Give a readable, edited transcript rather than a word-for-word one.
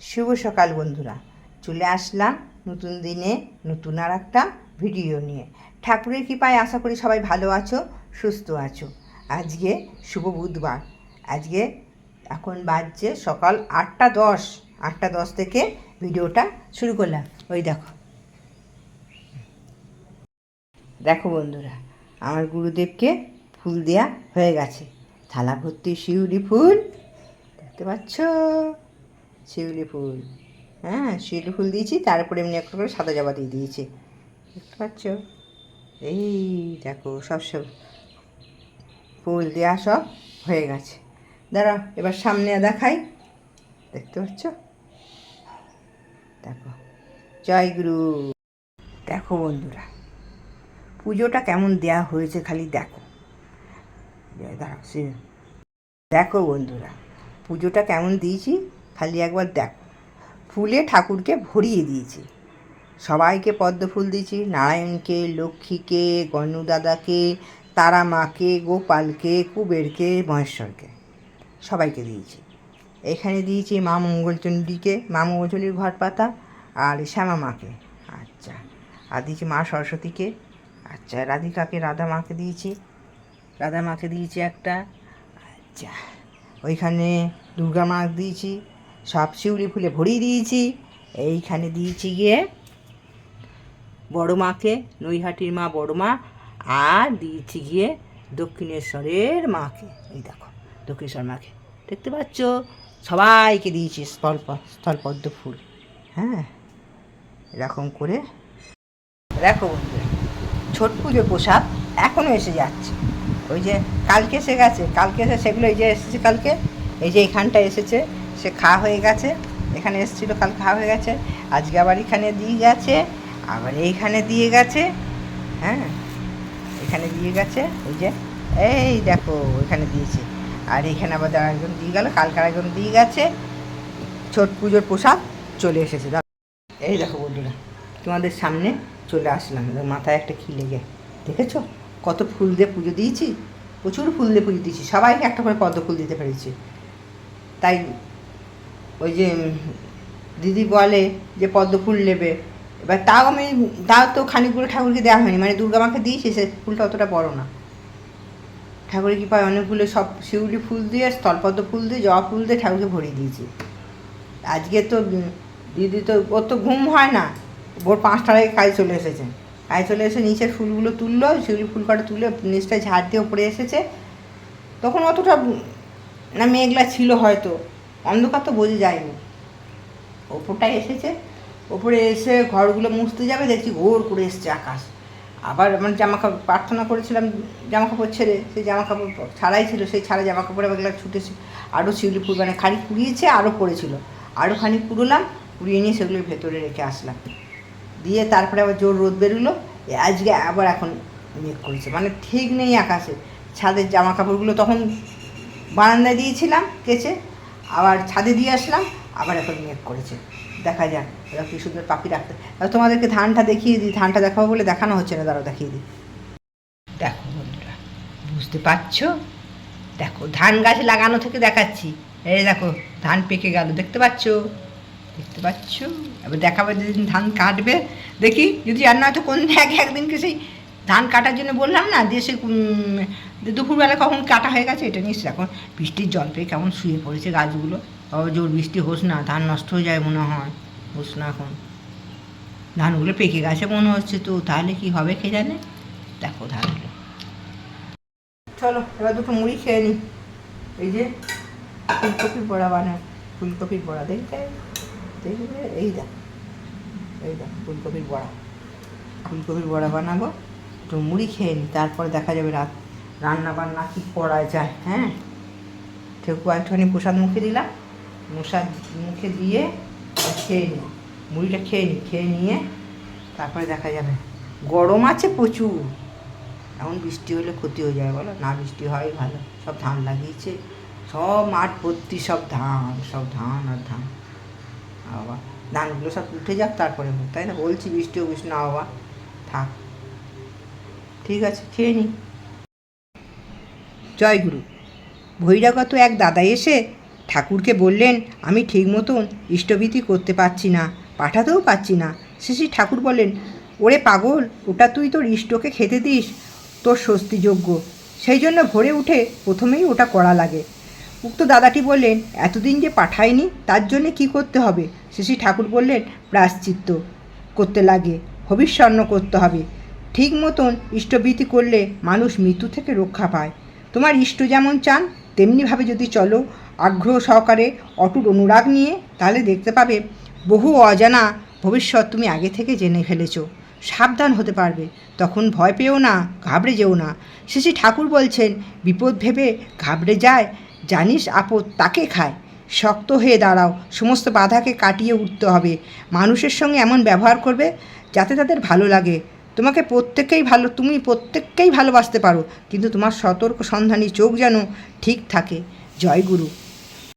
শুভ সকাল বন্ধুরা, চলে আসলাম নতুন দিনে নতুন আর একটা ভিডিও নিয়ে। ঠাকুরের কৃপায় আশা করি সবাই ভালো আছো, সুস্থ আছো। আজকে শুভ বুধবার। আজকে এখন বাজছে সকাল 8টা 10। 8টা 10 থেকে ভিডিওটা শুরু করলাম। ওই দেখো দেখো বন্ধুরা, আমার গুরুদেবকে ফুল দেয়া হয়ে গেছে। থালা ভর্তি শিউলি ফুল, দেখতে পাচ্ছ? শিউলি ফুল, হ্যাঁ শিউলি ফুল দিয়েছি, তারপরে এমনি একটা করে সাদা জবা দিয়ে দিয়েছি, দেখতে পাচ্ছ? এই দেখো সব ফুল দেওয়া সব হয়ে গেছে। দাঁড়াও এবার সামনে দেখাই, দেখতে পাচ্ছ? দেখো, জয় গুরু। দেখো বন্ধুরা, পুজোটা কেমন দেয়া হয়েছে খালি দেখো। দাঁড়াও দেখো বন্ধুরা, পুজোটা কেমন দিয়েছি খালি একবার দেখো। ফুলে ঠাকুরকে ভরিয়ে দিয়েছি। সবাইকে পদ্ম ফুল দিয়েছি, নারায়ণকে, লক্ষ্মীকে, গণদাদাকে, তারা মাকে, গোপালকে, কুবেরকে, মহেশ্বরকে, সবাইকে দিয়েছি। এখানে দিয়েছি মা মঙ্গলচণ্ডীকে, মা মঙ্গলচণ্ডীর ঘট পাতা, আর শ্যামা মাকে, আচ্ছা, আর দিয়েছি মা সরস্বতীকে, আচ্ছা, রাধিকাকে, রাধা মাকে দিয়েছি, রাধা মাকে দিয়েছি একটা, আচ্ছা, ওইখানে দুর্গা মা দিয়েছি, সব শিউলি ফুলে ভরিয়ে দিয়েছি। এইখানে দিয়েছি গিয়ে বড় মাকে, নৈহাটির মা বড় মা, আর দিয়েছি গিয়ে দক্ষিণেশ্বরের মাকে, এই দেখো দক্ষিণেশ্বর মাকে, দেখতে পাচ্ছ? সবাইকে দিয়েছি স্থলপদ্ম ফুল, হ্যাঁ এরকম করে। দেখো বন্ধুরা, ছট পুজোর প্রসাদ এখনও এসে যাচ্ছে। ওই যে কালকে এসে গেছে, কালকে এসে সেগুলো এই যে এসেছে কালকে, এই যে এইখানটা এসেছে, সে খাওয়া হয়ে গেছে। এখানে এসেছিলো, কাল খাওয়া হয়ে গেছে। আজকে আবার এখানে দিয়ে গেছে, আবার এইখানে দিয়ে গেছে, হ্যাঁ এখানে দিয়ে গেছে, ওই যে এই দেখো ওইখানে দিয়েছে, আর এইখানে আবার একজন দিয়ে গেল, কালকার একজন দিয়ে গেছে। ছট পুজোর প্রসাদ চলে এসেছে। এই দেখো বন্ধুরা, তোমাদের সামনে চলে আসলাম। মাথায় একটা কি লেগে, দেখেছো কত ফুল দিয়ে পুজো দিয়েছি? প্রচুর ফুল দিয়ে পুজো দিয়েছি, সবাইকে একটা করে পদ্ম ফুল দিতে পেরেছি। তাই ওই যে দিদি বলে যে পদ্ম ফুল নেবে, এবার তাও তো খানিকগুলো ঠাকুরকে দেওয়া হয়নি, মানে দুর্গা মাকে দিয়েছি, সে ফুলটা অতটা বড় না। ঠাকুরের কি পায় অনেকগুলো সব শিউলি ফুল দিয়ে, স্থলপদ্ম ফুল দিয়ে, জবা ফুল দিয়ে ঠাকুরকে ভরিয়ে দিয়েছি। আজকে তো দিদি তো, ওর তো ঘুম হয় না, ভোর 5টার আগে কাজে চলে এসেছে। কাজে চলে এসে নিচের ফুলগুলো তুললো, শিউলি ফুল কটা তুলে নিচটা ঝাড় দিয়ে ওপরে এসেছে। তখন অতটা না মেঘলা ছিল, হয়তো অন্ধকার তো বোঝা যায়নি। ওপরটায় এসেছে, ওপরে এসে ঘরগুলো মুছতে যাবে, দেখছি ঘোর করে এসছে আকাশ। আবার আমার জামাকাপড় প্রার্থনা করেছিলাম, জামাকাপড় ছেড়ে, সেই জামাকাপড় ছাড়াই ছিল, সেই ছাড়া জামাকাপড় এগুলো ছুটেছে। আরও শিউলি ফুল মানে খানিক কুড়িয়েছে, আরও পড়েছিল, আরও খানিক কুড়োলাম, কুড়িয়ে নিয়ে সেগুলো ভেতরে রেখে আসলাম। দিয়ে তারপরে আবার জোর রোদ বেরোলো। আজকে আবার এখন মেঘ করেছে, মানে ঠিক নেই আকাশে। ছাদের জামাকাপড়গুলো তখন বারান্দায় দিয়েছিলাম কেচে, আবার ছাদে দিয়ে আসলাম, আবার এখন মেঘ করেছে। দেখা যাক এরা কী সুন্দর পাখি রাখতে। তোমাদেরকে ধানটা দেখিয়ে দিই, ধানটা দেখাবো বলে দেখানো হচ্ছে না, দাঁড়াও দেখিয়ে দিই। দেখো বন্ধুরা, বুঝতে পারছো? দেখো ধান গাছ লাগানো থেকে দেখাচ্ছি। এই দেখো ধান পেকে গেল, দেখতে পাচ্ছ? দেখতে পাচ্ছ? এবার দেখাবে যেদিন ধান কাটবে, দেখি যদি আর নয়তো কোন একদিনকে সেই ধান কাটার জন্য বললাম না, দিয়ে সে দুপুরবেলা কখন কাটা হয়ে গেছে, এটা নিশ্চয়। এখন বৃষ্টির জল পেয়ে কেমন শুয়ে পড়েছে গাছগুলো। জোর বৃষ্টি হোস না, ধান নষ্ট হয়ে যায় মনে হয়, হোস না এখন। ধানগুলো পেকে গেছে মনে হচ্ছে, তো তাহলে কি হবে কে জানে। দেখো ধানগুলো। চলো এবার দুটো মুড়ি খেয়ে নিই। এই যে ফুলকপির বড়া বানায়, ফুলকপির বড়া দেখতে দেখবে, এই দেখ ফুলকপির বড়া বানাবো। একটু মুড়ি খেয়ে নিই, তারপরে দেখা যাবে রান্না বান্না কী করা যায়। হ্যাঁ ঠেকুয়া একটুখানি প্রসাদ মুখে দিলাম, মুখে দিয়ে খেয়ে নিই, মুড়িটা খেয়ে নিয়ে তারপরে দেখা যাবে। গরম আছে প্রচুর, এখন বৃষ্টি হলে ক্ষতি হয়ে যায় বলো, না বৃষ্টি হয় ভালো। সব ধান লাগিয়েছে, সব মাঠ ভর্তি, সব ধান আর ধান। বাবা ধানগুলো সব উঠে যাক তারপরে হোক, তাই না? বলছি বৃষ্টি হোক, বৃষ্টি না বাবা থাক, ঠিক আছে খেয়ে নিই। জয়গুরু। বহিরাগত এক দাদা এসে ঠাকুরকে বললেন, আমি ঠিক মতন ইষ্টভীতি করতে পারছি না, পাঠাতেও পারছি না। শ্রী ঠাকুর বললেন, ওরে পাগল, ওটা তুই তোর ইষ্টকে খেতে দিস, তোর স্বস্তিযোগ্য, সেই জন্য ভোরে উঠে প্রথমেই ওটা করা লাগে। উক্ত দাদাটি বললেন, এতদিন যে পাঠায়নি তার জন্যে কী করতে হবে? শ্রী ঠাকুর বললেন, প্রায়শ্চিত্ত করতে লাগে, হবিষ্যান্ন করতে হবে। ঠিক মতন ইষ্টভীতি করলে মানুষ মৃত্যু থেকে রক্ষা পায়। তোমার ইষ্ট যেমন চান তেমনিভাবে যদি চলো, আগ্রহ সহকারে, অটুট অনুরাগ নিয়ে, তাহলে দেখতে পাবে বহু অজানা ভবিষ্যৎ তুমি আগে থেকে জেনে ফেলেছ। সাবধান হতে পারবে, তখন ভয় পেও না, ঘাবড়ে যেও না। শ্রী ঠাকুর বলছেন, বিপদ ভেবে ঘাবড়ে যায়, জানিস আপদ তাকে খায়। শক্ত হয়ে দাঁড়াও, সমস্ত বাধাকে কাটিয়ে উঠতে হবে। মানুষের সঙ্গে এমন ব্যবহার করবে যাতে তাদের ভালো লাগে। তুমি প্রত্যেককেই ভালোবাসতে পারো, কিন্তু তোমার সতর্ক সন্ধানী চোখ যেন ঠিক থাকে। জয় গুরু।